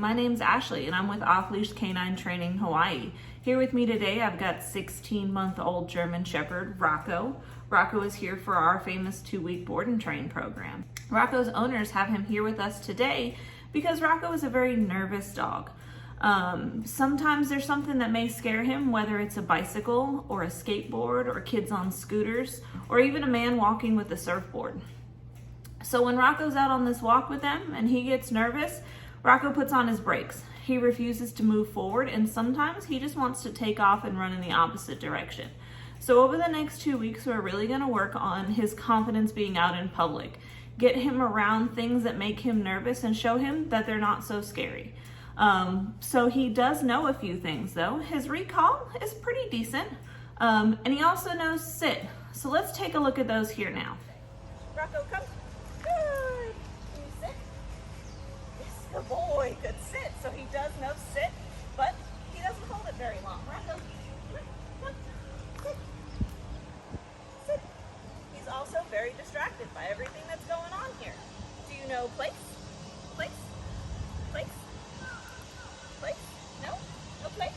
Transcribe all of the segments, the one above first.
my name's Ashley and I'm with Off Leash Canine Training Hawaii. Here with me today I've got 16-month-old German Shepherd Rocko. Rocko is here for our famous 2-week board and train program. Rocko's owners have him here with us today because Rocko is a very nervous dog. Sometimes there's something that may scare him, whether it's a bicycle or a skateboard or kids on scooters or even a man walking with a surfboard. So when Rocko's out on this walk with them and he gets nervous, Rocko puts on his brakes. He refuses to move forward and sometimes he just wants to take off and run in the opposite direction. So over the next 2 weeks, we're really going to work on his confidence being out in public, get him around things that make him nervous and show him that they're not so scary. So he does know a few things though. His recall is pretty decent, and he also knows sit. So let's take a look at those here now. Rocko, come. Good. Can you sit? Yes, good boy. Good sit. So he does know sit, but he doesn't hold it very long. Rocko, come. Sit. Sit. He's also very distracted by everything that's going on here. Do you know place? Place? Place? Place? No? No place?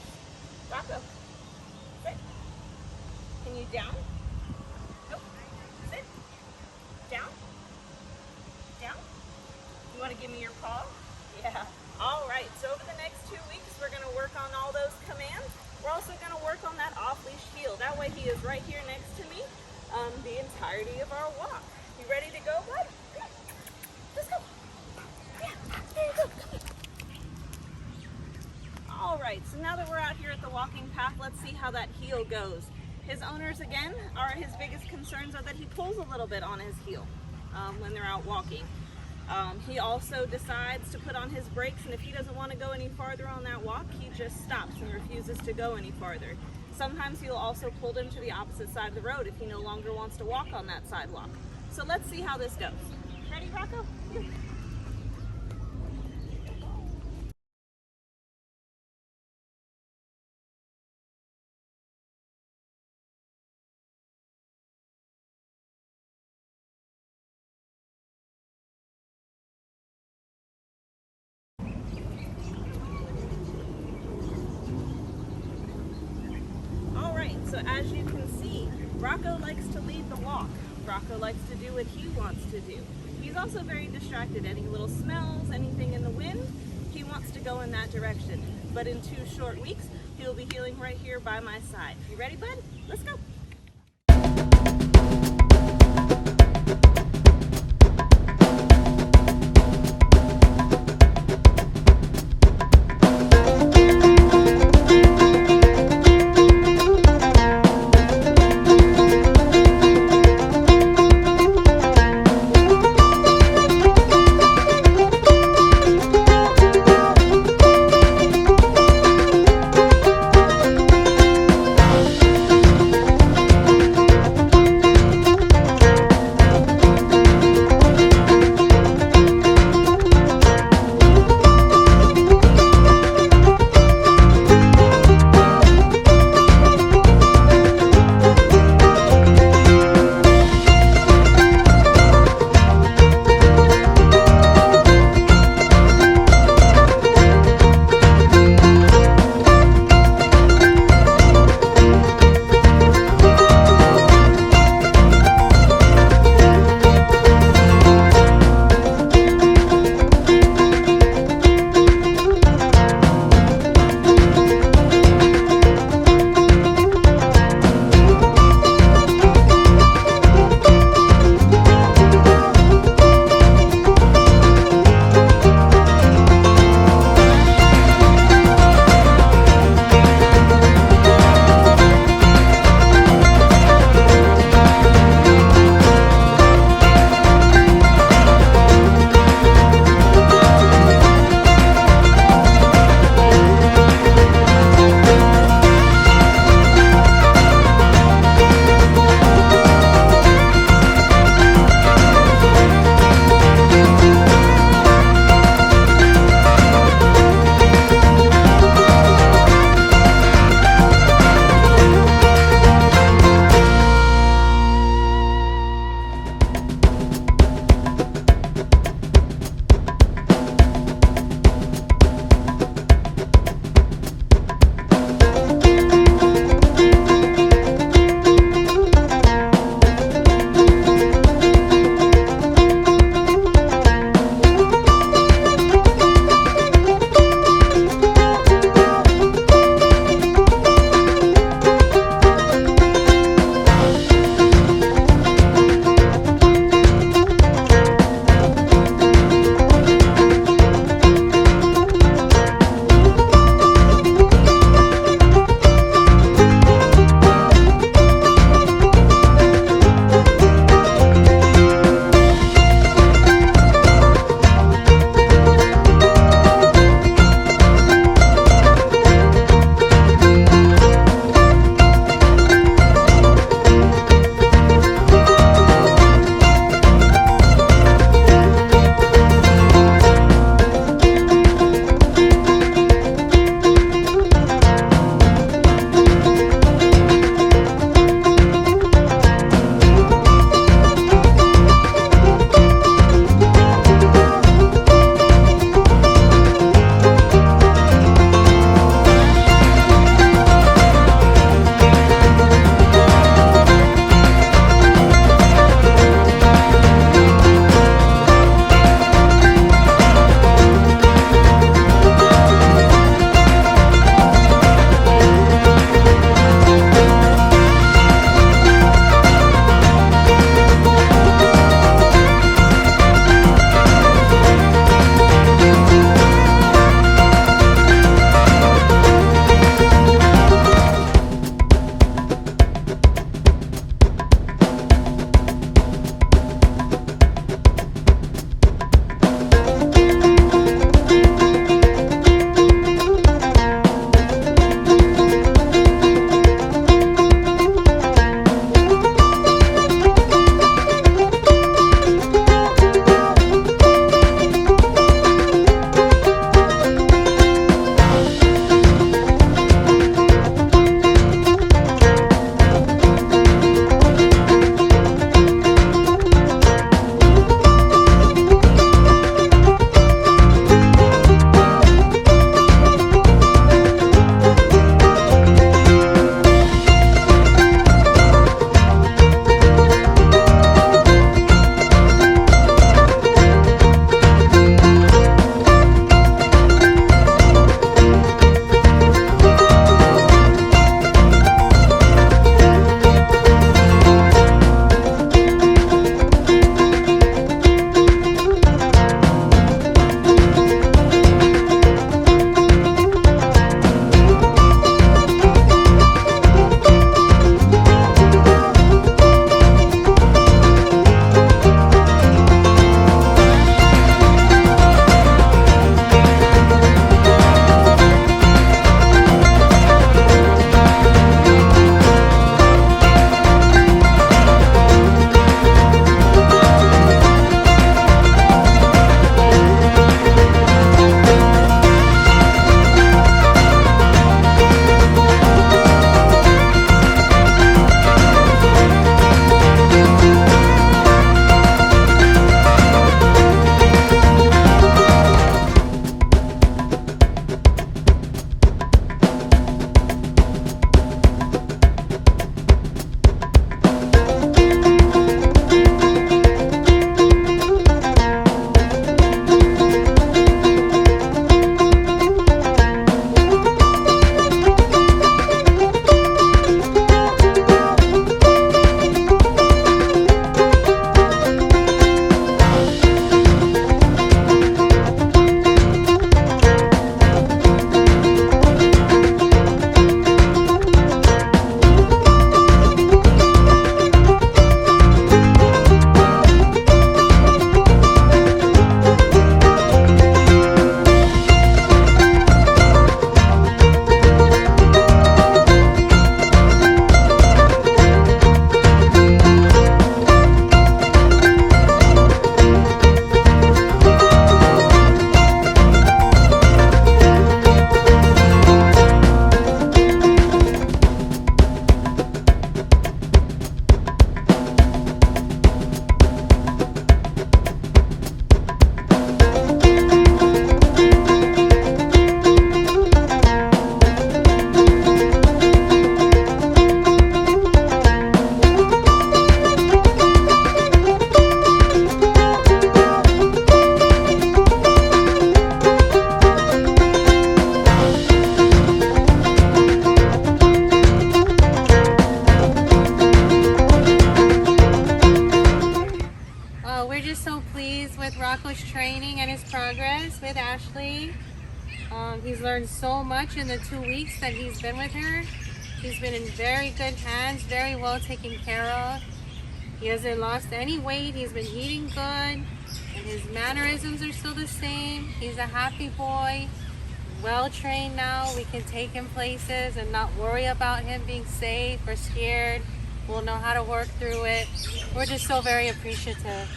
Rocko, sit. Can you down? Nope. Sit. Down. Down. You want to give me your paw? Yeah. All right. So over the next 2 weeks, we're going to work on all those commands. We're also going to work on that off-leash heel. That way he is right here next to me the entirety of our walk. You ready to go, bud? Come on. Let's go. Yeah. There you go. Come on. All right. So now that we're out here at the walking path, let's see how that heel goes. His owners, again, his biggest concerns are that he pulls a little bit on his heel when they're out walking. He also decides to put on his brakes, and if he doesn't want to go any farther on that walk, he just stops and refuses to go any farther. Sometimes he'll also pull them to the opposite side of the road if he no longer wants to walk on that sidewalk. So let's see how this goes. Ready, Rocko? Here. So as you can see, Rocko likes to lead the walk. Rocko likes to do what he wants to do. He's also very distracted. Any little smells, anything in the wind, he wants to go in that direction. But in 2 short weeks, he'll be healing right here by my side. You ready, bud? Let's go. pleased with Rocko's training and his progress with Ashley. He's learned so much in the 2 weeks that he's been with her. He's been in very good hands, very well taken care of. He hasn't lost any weight. He's been eating good, and his mannerisms are still the same. He's a happy boy, well trained now. We can take him places and not worry about him being safe or scared. We'll know how to work through it. We're just so very appreciative.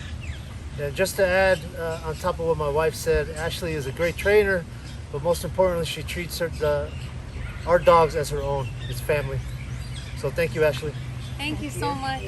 And just to add on top of what my wife said, Ashley is a great trainer, but most importantly, she treats our dogs as her own, his family. So thank you, Ashley. Thank you so much.